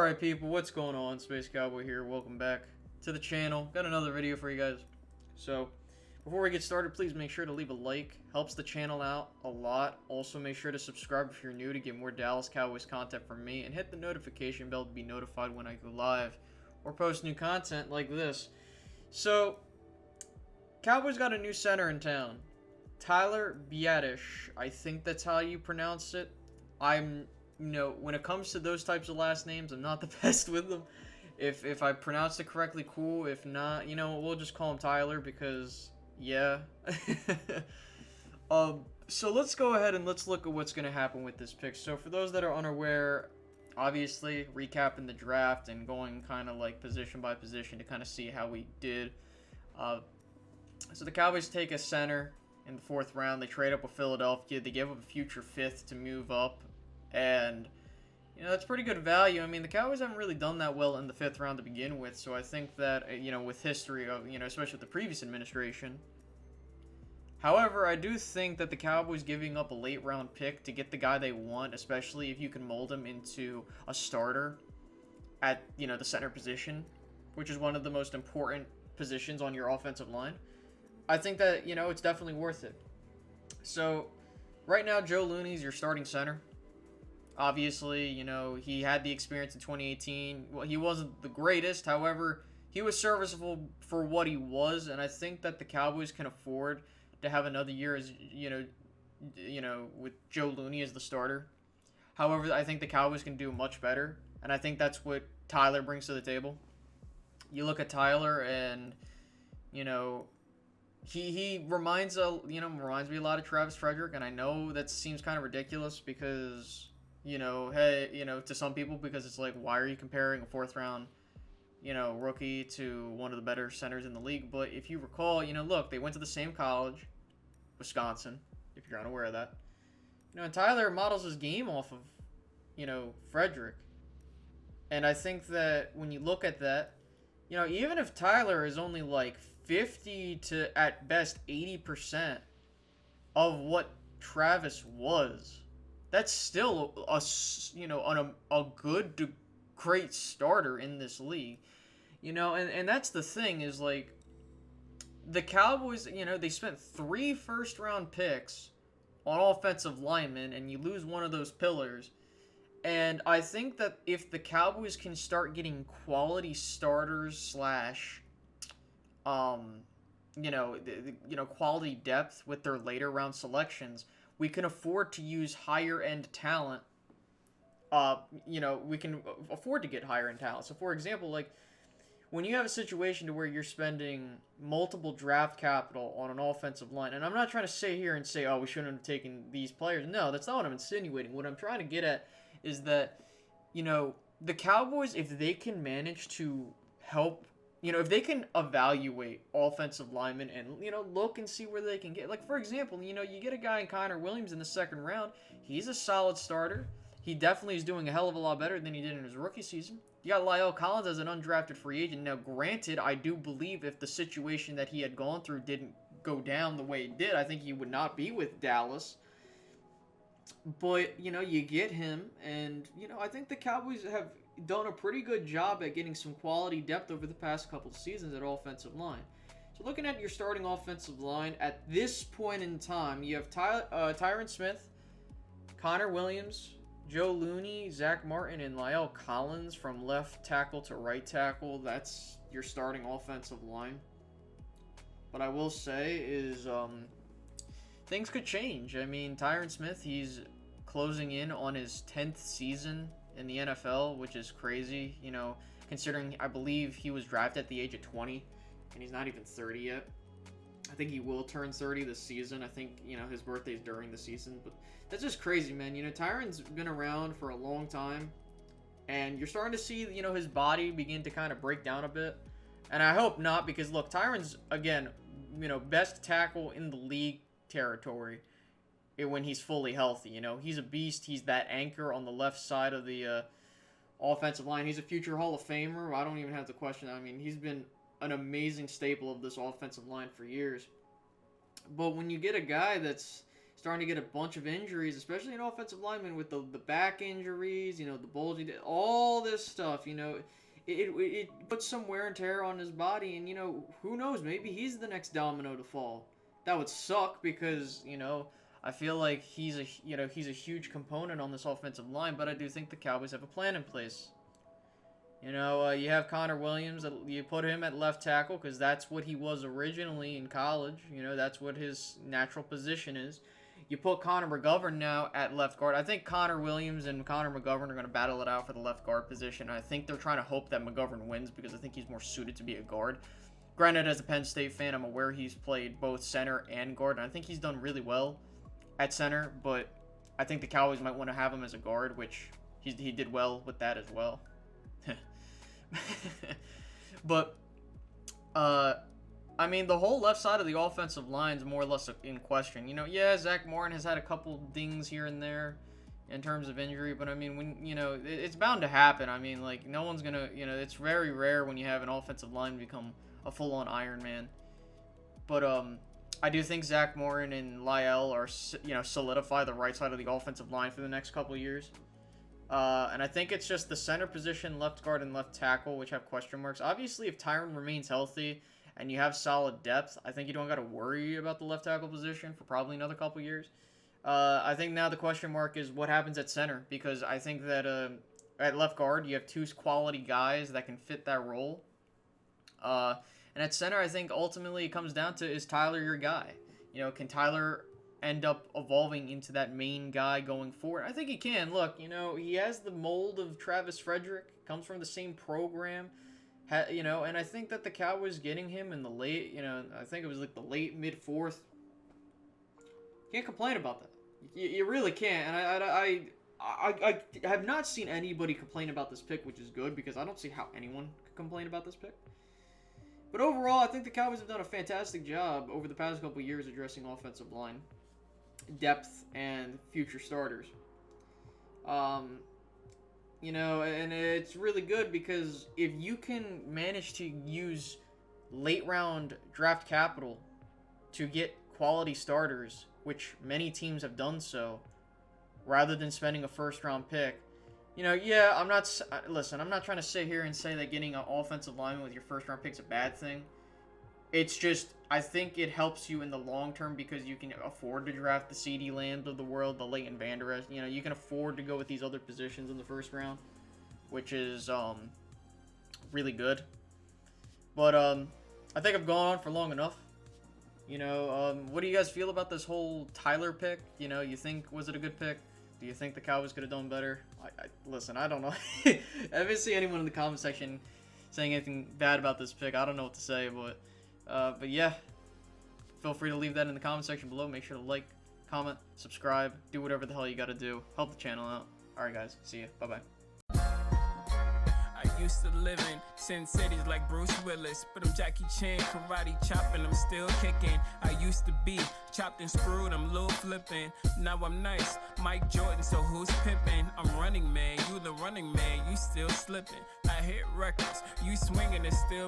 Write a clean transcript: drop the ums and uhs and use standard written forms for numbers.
Alright people, what's going on? Space Cowboy here, welcome back to the channel. Got another video for you guys. So, before we get started, please make sure to leave a like. Helps the channel out a lot. Also, make sure to subscribe if you're new to get more Dallas Cowboys content from me. And hit the notification bell to be notified when I go live or post new content like this. So, Cowboys got a new center in town. Tyler Biadasz. I think that's how you pronounce it. When it comes to those types of last names, I'm not the best with them. If I pronounce it correctly, cool. If not, we'll just call him Tyler because, yeah. So let's go ahead and let's look at what's going to happen with this pick. So for those that are unaware, obviously, recapping the draft and going kind of like position by position to kind of see how we did. So the Cowboys take a center in the 4th round. They trade up with Philadelphia. They give up a future 5th to move up. And, that's pretty good value. I mean, the Cowboys haven't really done that well in the 5th round to begin with. So I think that, with history of, especially with the previous administration. However, I do think that the Cowboys giving up a late round pick to get the guy they want, especially if you can mold him into a starter at, the center position, which is one of the most important positions on your offensive line. I think that, it's definitely worth it. So, right now, Joe Looney's your starting center. Obviously, he had the experience in 2018. Well, he wasn't the greatest. However, he was serviceable for what he was, and I think that the Cowboys can afford to have another year as, with Joe Looney as the starter. However, I think the Cowboys can do much better, and I think that's what Tyler brings to the table. You look at Tyler, and, he reminds me a lot of Travis Frederick, and I know that seems kind of ridiculous because, to some people, because it's like, why are you comparing a 4th round, rookie to one of the better centers in the league? But if you recall, look, they went to the same college, Wisconsin, if you're unaware of that. And Tyler models his game off of, Frederick. And I think that when you look at that, even if Tyler is only like 50 to at best 80% of what Travis was, that's still a good to great starter in this league. And that's the thing is, like, the Cowboys, they spent 3 first-round picks on offensive linemen, and you lose one of those pillars. And I think that if the Cowboys can start getting quality starters / quality depth with their later round selections, we can afford to use higher end talent. We can afford to get higher end talent. So, for example, like, when you have a situation to where you're spending multiple draft capital on an offensive line, and I'm not trying to sit here and say, oh, we shouldn't have taken these players. No, that's not what I'm insinuating. What I'm trying to get at is that, the Cowboys, if they can manage to help, if they can evaluate offensive linemen and, look and see where they can get. Like, for example, you get a guy in Connor Williams in the 2nd round. He's a solid starter. He definitely is doing a hell of a lot better than he did in his rookie season. You got La'el Collins as an undrafted free agent. Now, granted, I do believe if the situation that he had gone through didn't go down the way it did, I think he would not be with Dallas. But, you get him, and, I think the Cowboys have done a pretty good job at getting some quality depth over the past couple of seasons at offensive line. So looking at your starting offensive line, at this point in time, you have Tyron Smith, Connor Williams, Joe Looney, Zach Martin, and La'el Collins from left tackle to right tackle. That's your starting offensive line. What I will say is things could change. I mean, Tyron Smith, he's closing in on his 10th season in the NFL, which is crazy, considering I believe he was drafted at the age of 20, and he's not even 30 yet. I think he will turn 30 this season. I think, his birthday's during the season, but that's just crazy, man. Tyron's been around for a long time, and you're starting to see, his body begin to kind of break down a bit, and I hope not, because, look, Tyron's, again, best tackle in the league territory when he's fully healthy. He's a beast. He's that anchor on the left side of the offensive line. He's a future Hall of Famer. I don't even have to question that. I mean, he's been an amazing staple of this offensive line for years. But when you get a guy that's starting to get a bunch of injuries, especially an offensive lineman with the back injuries, you know, the bulging, all this stuff, you know, it puts some wear and tear on his body, and, you know, who knows, maybe he's the next domino to fall. That would suck because, you know, I feel like he's a huge component on this offensive line, but I do think the Cowboys have a plan in place. You know, you have Connor Williams. You put him at left tackle because that's what he was originally in college. You know, that's what his natural position is. You put Connor McGovern now at left guard. I think Connor Williams and Connor McGovern are going to battle it out for the left guard position. I think they're trying to hope that McGovern wins because I think he's more suited to be a guard. Granted, as a Penn State fan, I'm aware he's played both center and guard, and I think he's done really well at center, but I think the Cowboys might want to have him as a guard, which he did well with that as well. But, I mean, the whole left side of the offensive line is more or less in question. You know, yeah, Zach Martin has had a couple dings here and there in terms of injury, but I mean, when, you know, it's bound to happen. I mean, like, no one's gonna, you know, it's very rare when you have an offensive line become a full-on Iron Man. But, I do think Zach Martin and Lyle are, you know, solidify the right side of the offensive line for the next couple of years. And I think it's just the center position, left guard, and left tackle, which have question marks. Obviously, if Tyron remains healthy and you have solid depth, I think you don't got to worry about the left tackle position for probably another couple years. I think now the question mark is what happens at center, because I think that at left guard, you have two quality guys that can fit that role. And at center, I think ultimately it comes down to, is Tyler your guy? You know, can Tyler end up evolving into that main guy going forward? I think he can. Look, you know, he has the mold of Travis Frederick, comes from the same program, you know, and I think that the Cowboys getting him in the late, you know, I think it was like the late mid-4th. Can't complain about that. You really can't, and I have not seen anybody complain about this pick, which is good, because I don't see how anyone could complain about this pick. But overall, I think the Cowboys have done a fantastic job over the past couple of years addressing offensive line depth and future starters. You know, and it's really good because if you can manage to use late round draft capital to get quality starters, which many teams have done so, rather than spending a first round pick, you know, yeah, I'm not trying to sit here and say that getting an offensive lineman with your first round pick is a bad thing. It's just, I think it helps you in the long term because you can afford to draft the CeeDee Lambs of the world, the Leighton Vander Esch. You know, you can afford to go with these other positions in the first round, which is really good. But I think I've gone on for long enough. You know, what do you guys feel about this whole Tyler pick? You know, you think, was it a good pick? Do you think the Cowboys could have done better? Listen, I don't know. I haven't seen anyone in the comment section saying anything bad about this pick. I don't know what to say, but yeah. Feel free to leave that in the comment section below. Make sure to like, comment, subscribe, do whatever the hell you gotta do. Help the channel out. Alright guys, see ya. Bye-bye. I used to live in Sin Cities like Bruce Willis, but I'm Jackie Chan, karate chopping, I'm still kicking. I used to be chopped and screwed, I'm little flipping. Now I'm nice, Mike Jordan, so who's pimping? I'm running man, you the running man, you still slipping. I hit records, you swinging, it's still